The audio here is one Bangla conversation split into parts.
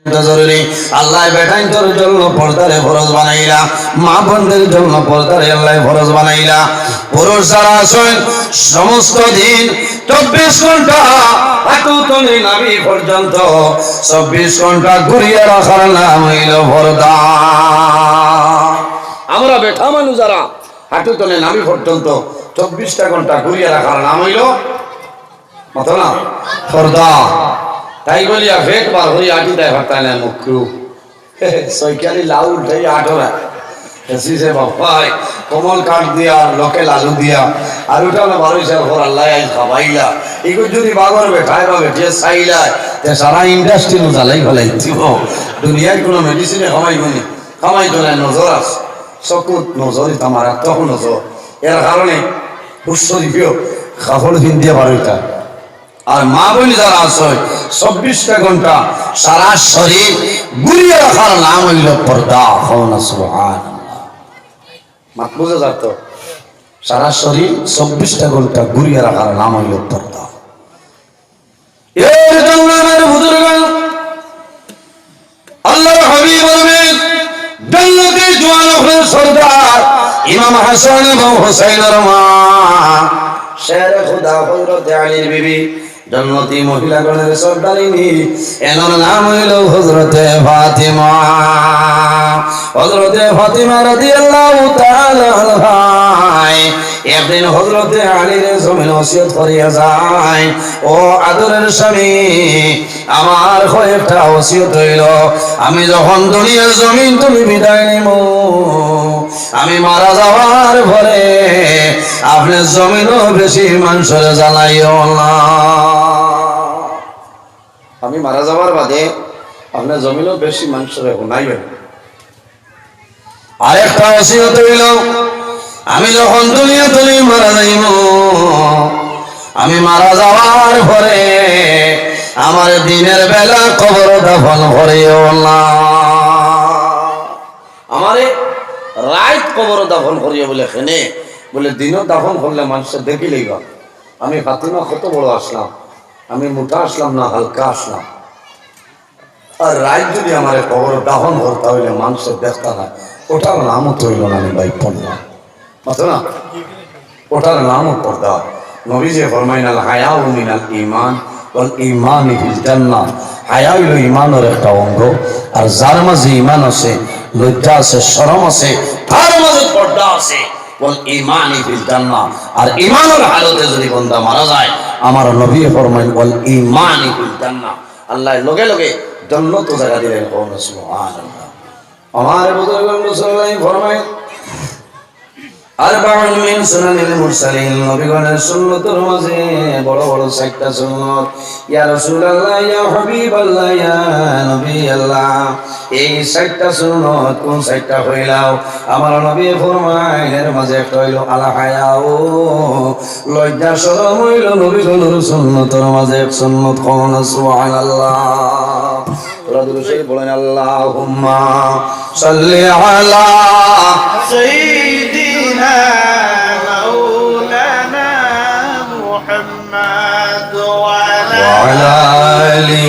জরুরি আল্লাহ বেটাইন্তর জন্য পর্দারে ফরজ বানাইলা, মা বোনদের জন্য পর্দারে আল্লাহ ফরজ বানাইলা। পুরুষ যারা আছেন সমস্ত দিন 24 ঘন্টা হাঁটুতলি নাভি পর্যন্ত 24 ঘন্টা ঘুরিয়ে রাখার নাম হইল পর্দা। আমরা বেটা মানুষ যারা হাঁটুতলি নাভি পর্যন্ত 24টা ঘন্টা ঘুরিয়ে রাখার নাম হইল না পর্দা। তাই বলিয়া ফেক বার হই আটি দেয় ভাতায় না মুখু সৈকালি লাউ উঠাই আঠরা এসিছে বাপাই কমল কাঠ দিয়া লোকে লালু দিয়া আর ওটা না বারোইছে ঘর আল্লাহ আই খাবাইলা এগুলো যদি বাগর বেঠায় বা বেঠিয়ে চাইলা তে সারা ইন্ডাস্ট্রি জ্বালাই ফেলাই দিব। দুনিয়ায় কোনো মেডিসিনে খামাইবনি, খামাইতো না নজর আছে চকুত নজরই আমার তখন নজর। এর কারণে উৎসরিফিও কাপড় পিন্ধিয়ে বারোইটা। আর মা বোন যারা আছে 24টা ঘন্টা সারা শরীর ঘুরিয়ে রাখার নাম হইল পর্দা। সুবহানাল্লাহ, মাত বুঝে যাত সারা শরীর 24টা ঘন্টা ঘুরিয়ে রাখার নাম হইল পর্দা। এর জন্য আমার বুজুর্গগণ আল্লাহর হাবিব বলবেন জান্নাতে জওয়ান হয়ে সরদার ইমাম হাসান এবং হুসাইনের মা শের খুদা হযরত আলীর বিবি জন্নতি মহিলাগণের সর্দারিনী, এনার নাম হইল হযরতে ফাতিমা। হযরতে ফাতিমা রাদিয়াল্লাহু তাআলা আনহা একদিন হযরতে আলীর জমিন ওসিয়ত করিয়া যায়, ও আদরের স্বামী আমার কয়েকটা ওসিয়ত হইল, আমি যখন দুনিয়ার জমিন তুমি বিদায় নিব, আমি মারা যাওয়ার পরে আপনি জমিনও বেশি মানুষের জ্বালাইও না। আমি মারা যাওয়ার বাদে আপনার জমিনও বেশি মানুষের শুনাইবেন। আরেকটা ওসিয়ত হইল, আমি যখন দুনিয়া তুমি মারা যাইব, আমি মারা যাওয়ার পরে আমার দিনের বেলা কবর দাফন করিও না। আমারে রাত কবর দাফন করিও বলে খেনে বলে দিনও দাফন করলে মানুষের দেখিলেই বা আমি ফাতিমা কত বড় আসলাম, আমি মোটা আসলাম না হালকা আসলাম। আর রাত যদি আমার কবর দাফন করতে হইলে মানুষের দেখতে না, ওটার নামও তৈল না। আমি ভাই পড়লাম না, ওটার নামও পর্দা। নবী যে ফরমাইন আল হায়াউ মিনাল ঈমান ওয়াল ঈমানু ফিল জান্নাহ। হায়া হইল ঈমানের একটা অঙ্গ, আর যার মাঝে ঈমান আছে, লজ্জা আছে, শরম আছে, তার মাঝে পর্দা আছে। ওয়াল ঈমানু ফিল জান্নাহ, আর ঈমানের হালতে যদি বান্দা মারা যায়, আমার নবী ফরমাইন ওয়াল ঈমানু ফিল জান্নাহ, আল্লাহ লগে লগে জান্নাত জায়গা দিলেন। সুবহানাল্লাহ। আমার বুজুর্গগণ রাসূলুল্লাহ ফরমায় আরবাউন মিন সুনানিল মুরসালিন, নবীগণের সুন্নতের মাঝে বড় বড় 4টা সুন্নত। ইয়া রাসূলুল্লাহ, ইয়া হাবিবাল্লাহ, ইয়া নবী আল্লাহ, এই 4টা সুন্নত কোন 4টা হইলাও? আমার নবী ফরমায় এর মাঝে একটা হইল আল হায়াউ, লজ্জা শরম হইল নবীগণের সুন্নতের মাঝে এক সুন্নত। কোন? সুবহানাল্লাহ। তোরা দুরূদ শরীফ বলেন আল্লাহুম্মা সাল্লি আলা সাইয়্যিদিনা মাওলানা মুহাম্মাদ ওয়া আলা আলি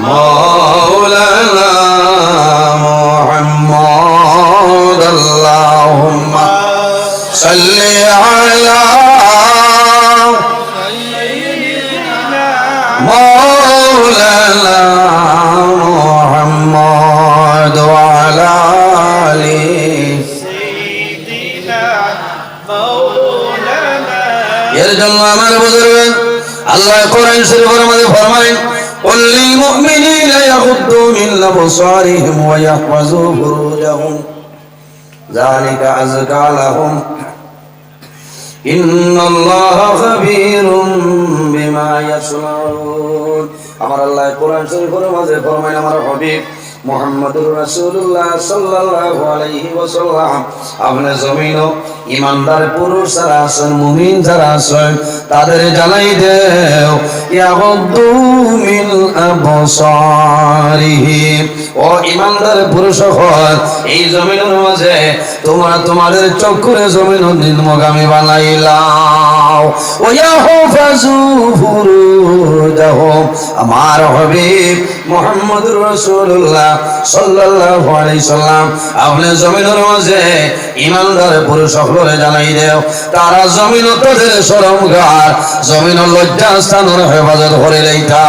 মাওলানা মুহাম্মাদ। আল্লাহুম্মা সাল্লি আলা مولانا محمد وعلى آل سيدنا مولانا। এর জন্য আমার বুজুর্গ আল্লাহ কোরআন শরীফের মধ্যে ফরমায় قل للمؤمنين يغضوا من أبصارهم ويحفظوا فروجهم ذلك أزكى لهم ইন্নাল্লাহা খাবীরুম বিমা ইয়াসনাউন। আমার আল্লাহ কোরআন শরীফের মাঝে ফরমায় আমার হাবিব মুহাম্মদুর রাসূলুল্লাহ সাল্লাল্লাহু আলাইহি ওয়াসাল্লাম, আপনি জমিন ইমানদার পুরুষ যারা আছেন, মুমিন যারা আছেন, তাদের জানাই দেও ইয়াগুদ্দু মিন আবসারিহিম ও ঈমানদার পুরুষ হল এই জমিনের মাঝে তোমরা তোমাদের চক্ষুরে জমিন নিম্নগামী বানাইলাও ওয়াহফাজু ফুরুজাহুম আমার হাবিব মুহাম্মদুর রাসূলুল্লাহ সাল্লাল্লাহু আলাইহি সাল্লাম আপনি জমিনের মাঝে ঈমানদার পুরুষ হলরে জানাই দেও তারা জমিন তাদের শরমগার জমিন লজ্জা স্থানের হেফাজত করে লইতা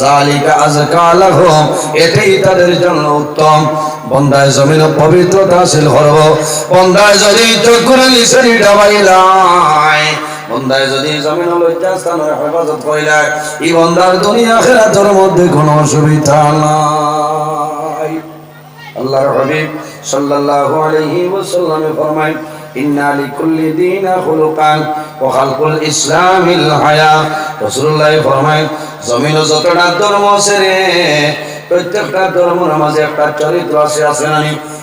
জালিকা আযকা লাহুম এটাই তাদের জন্য উত্তম বন্দায় জমিন পবিত্রতা হাসিল করব বন্দায় যদি চক্ষুরে লিসানি ডাবাইলাই বন্দায় যদি জমিন লজ্জা স্থানের হেফাজত কইলা এই বন্দার দুনিয়া আখিরাতের মধ্যে কোনো অসুবিধা নাই আল্লাহর হাবিব সাল্লাল্লাহু আলাইহি ওয়াসাল্লাম ফরমায় ইন্না লিকুল্লি দীন খুলুকান ওয়া খালকুল ইসলামিল হায়া রাসূলুল্লাহ ফরমায় জমিনে যতটা ধর্ম আছে রে প্রত্যেকটা ধর্মের মাঝে একটা চরিত্র আছে না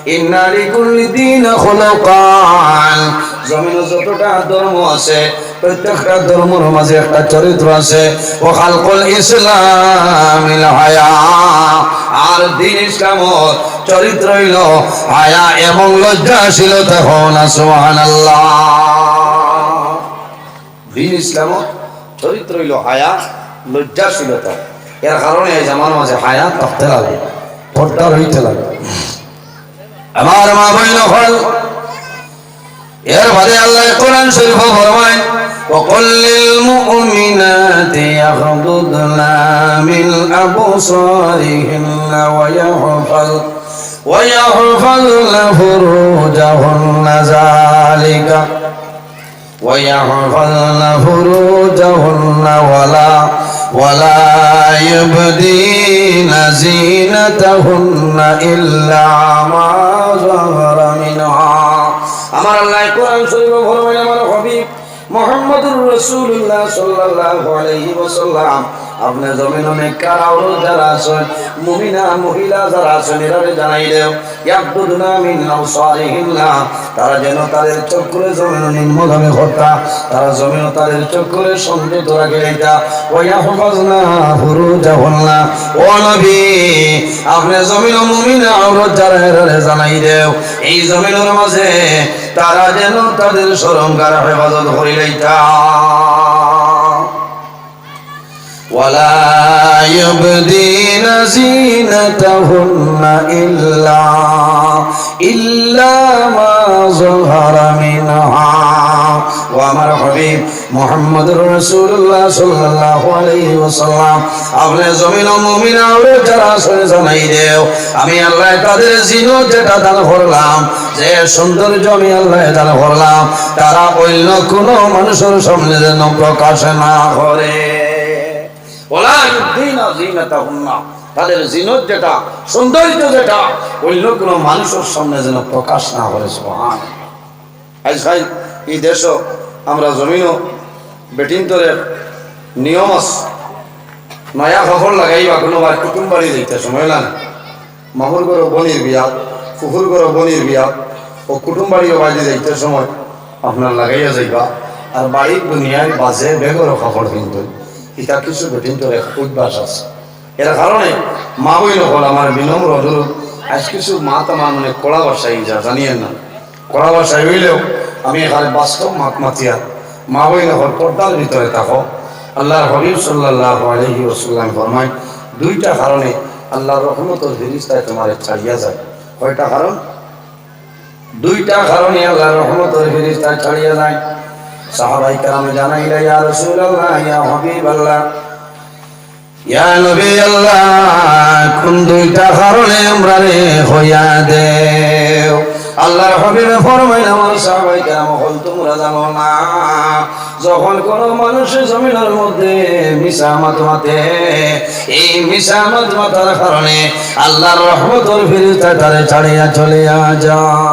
ইন্না লিকুল্লি দীন খুলুকান জমিনে যতটা ধর্ম আছে প্রত্যেকটা ধর্মের মাঝে একটা চরিত্র আছে ওয়া খালকুল ইসলামিল হায়া আর দ্বীন ইসলামর চরিত্র হইল হায়া এবং লজ্জাশীলতা হন সুবহানাল্লাহ দ্বীন ইসলামর চরিত্র হইল হায়া লজ্জাশীলতা এর কারণে এই জামার মাঝে হায়া থাকতে লাগে পর্দা রইতে লাগে আমার মা বইল হল এর বাদে আল্লাহ কোরআন শরীফ ফরমায় وقل للمؤمنات يغضضن من أبصارهن ويحفظن فروجهن ولا يبدين زينتهن إلا ما ظهر منها আমার আল্লাহ কোরআন শরীফ ফরমায় আমার হাবিব মুহাম্মদুর রাসূলুল্লাহ সাল্লাল্লাহু আলাইহি ওয়াসাল্লাম আপনি জমিনে নেককার আওলাদ যারা আছেন মুমিনা মহিলা যারা আছেন এরা জানাই দেও ইয়াবদুনা মিন আবসারিহিন্না তারা যেন তাদের চক্ষুরে জমিনে নিম্নগামী হত্যা তারা জমিনে তাদের চক্ষুরে সংযত রাখে এটা ওয়াহফাজনা ফুরুজাহুন্না ও নবী আপনি জমিনে মুমিনা আওলাদ যারা এরা জানাই দেও এই জমিনের মাঝে তারা যেন তাদের শরমগার হেফাজত করে লইতা ওয়ালা ইউবদিনা যিনাতাহুন্না ইল্লা মা যাহারা মিনহা ও আমার হাবিব মুহাম্মদুর রাসূলুল্লাহ সাল্লাল্লাহু আলাইহি ওয়াসাল্লাম আপনি জমিন ও মুমিনা আওলাদ যারা আছে জানাই দেও আমি আল্লাহ তাদের জিনত যেটা দান করলাম যে সৌন্দর্য আমি আল্লাহ দান করলাম তারা অন্য কোনো মানুষের সামনে যেন প্রকাশ না করে ওলা ইউবদিনা যিনাতাহুন্না তাদের জিনত যেটা সৌন্দর্য যেটা অন্য কোনো মানুষের সামনে যেন প্রকাশ না করে সুবহানাল্লাহ আজকাল এই দেশও আমরা জমিনও বেটিন্তরে নিয়ম আছে নয়া খবর লাগাইবা কোনোবার কুটুম বাড়ি যাইতে সময় লাগে মামুর ঘর বনির বিয়া ফুফুর ঘর বনির বিয়া ও কুটুম বাড়িও বাড়ি যাইতে সময় আপনার লাগাইয়া যাইবা আর বাড়ির দুনিয়ায় বাজে বেগর খবর কিন্তু এটা কিছু বেটিন্তরে উদ্বাস আছে এর কারণে মা বই নকল আমার বিনম্র অনুরোধ আজ কিছু মা তোমার মানে কড়া বাসাই যা জানিয়েন না কড়া বাসাই হইলেও আমি এখানে বাস্তব মাতিয়া মা বই নকল পর্দার ভিতরে থাকো আল্লাহর হাবিব সাল্লাল্লাহু আলাইহি ওয়াসাল্লাম ফরমায় দুইটা কারণে আল্লাহর রহমতের ফেরেশতায় তোমার ছাড়িয়া যায় কয়টা কারণ দুইটা কারণে আল্লাহর রহমতের ফেরেশতায় ছাড়িয়া যায় সাহাবায়ে কেরাম জানাইলা ইয়া রাসূলুল্লাহ ইয়া হাবিবাল্লাহ ইয়া নবী আল্লাহ কোন দুইটা কারণে আমরা রে হইয়া দেও আল্লাহর হাবিব ফরমাইলেন আমার সাহাবায়ে কেরাম হল তোমরা জানো না যখন কোন মানুষ জমিনের মধ্যে মিশামাত মাতে এই মিশামাত মাতার কারণে আল্লাহর রহমতের ফেরেশতা তারে ছাড়িয়া চলে যায়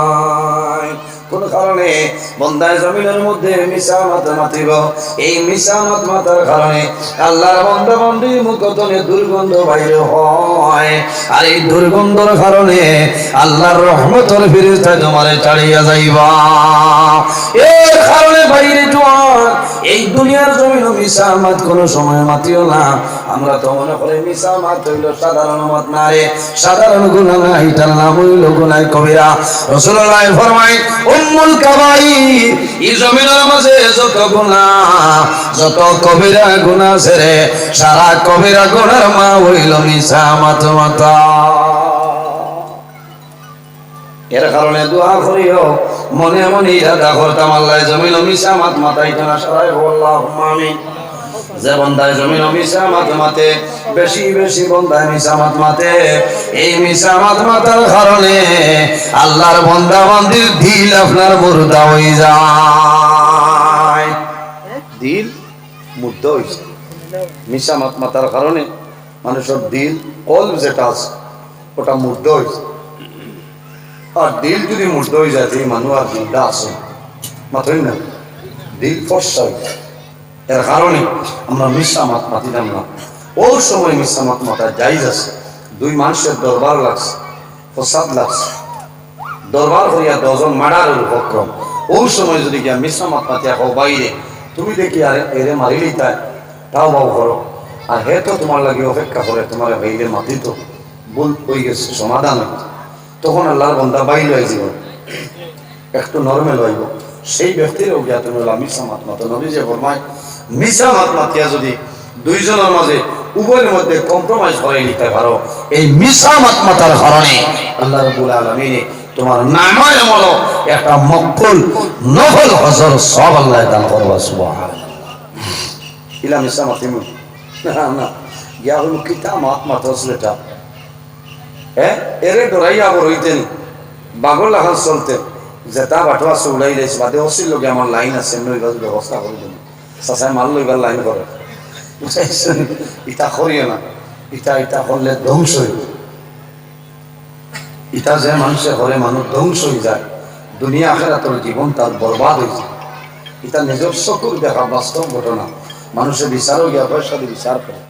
কোন কারণে কারণে বন্দায় জমিনের মধ্যে মিশা মাত মাতিব। এই মিশা মাত মাতার কারণে আল্লাহর বান্দা বান্দির মুখতনে দুর্গন্ধ বাইরে হয়, আর এই দুর্গন্ধর কারণে আল্লাহর রহমতের ফেরেশতা তোমারে ছাড়িয়া যাইবা। এর কারণে বাইরে জোয়ান এই দুনিয়ার জমিন মিশা মাত কোনো সময় মাতিও না। আমরা তো মনে করে মিশা মাত হইল সাধারণ মাত না রে, সাধারণ গুনাহ না, এটার নাম হইল গুনাহ কবিরা। রাসূলুল্লাহ ফরমায় উম্মুল কাবাইর, এই জমিনের মাঝে যত গুনাহ, যত কবিরা গুনাহ আছে রে, সারা কবিরা গুনার মা হইল মিশা মাত মাতা। এর কারণে দোয়া করিও, মনে মনে ইরাদা করতাম আল্লাহ জমিন মিশা মাত মাতাইতে না সরাই আল্লাহুম্মা আমিন। যে বন্দায় জমিন মিশা মাত মাতে, বেশি বেশি বন্দায় মিশা মাত মাতে, এই মিশা মাত মাতার কারণে আল্লাহর বন্দা বান্দির দিল আপনার মুর্দা হয়ে যায়, দিল মুর্দা হয়ে যায়। মিশা মাত মাতার কারণে মানুষের দিল কলব যেটা আছে ওটা মুর্দা হয়ে যায়। আর দিল যদি মুর্দা হয়ে যায় এই মানুষ আর দিলটা আছে মাত্রই না, দিল ফর্সা হয়ে যায়। এর কারণে আমরা মিশা মাত মাতিলাম না। ওই সময় মিশা মাত মাতা জায়েজ আছে। দুই মানুষের দরবার লাগছে, প্রসাদ লাগছে, দরবার হইয়া 10 জন মার্ডারের উপক্রম। ওই সময় যদি গিয়া মিশা মাত মাতিয়া হোক বাইরে, তুমি দেখি আরে এরে মারিলেই তাই তাও বাউ করো, আর হে তো তোমার লাগে অপেক্ষা করে তোমার বাইরে মাতি তো ভুল হয়ে গেছে সমাধান হইত, তখন আল্লাহর বন্দা বাইর হয়ে যাব, একটু নরমেল হইব। সেই ব্যক্তিরও গিয়া তুমি মিশা মাত মাতো। নবী যে ফরমায় মিশা মাত মাতিয়া যদি দুইজনের মাঝে উভয়ের মধ্যে কম্প্রোমাইজ করে নিতে পারো, এই মিশা মাত মাতার কারণে আল্লাহ রাব্বুল আলামিন তোমার নামায় আমল একটা মকবুল নফল হজর সব আল্লাহ দান করবে। সুবহানাল্লাহ। ইলা মিশা মাতিমু না না গিয়া হইল কিতা মাত মাত আসলেটা এরে ডরাইয়া বড় হইতেন, বাগর লাগান চলতেন, যেটা বাটো আছে উলাই যাইছে বাদে অসির লগে আমার লাইন আছে নইবার ব্যবস্থা করে দেন, চাচাই মাল লইবার লাইন করে বুঝাইছেন। ইটা করিও না, ইটা ইটা করলে ধ্বংস হইব। ইটা যে মানুষে করে মানুষ ধ্বংস হয়ে যায়, দুনিয়া আখিরাতের জীবন তার বরবাদ হয়ে যায়। এটা নিজের চকুর দেখা বাস্তব ঘটনা। মানুষের বিচারও গিয়া পয়সা দিয়ে বিচার করে।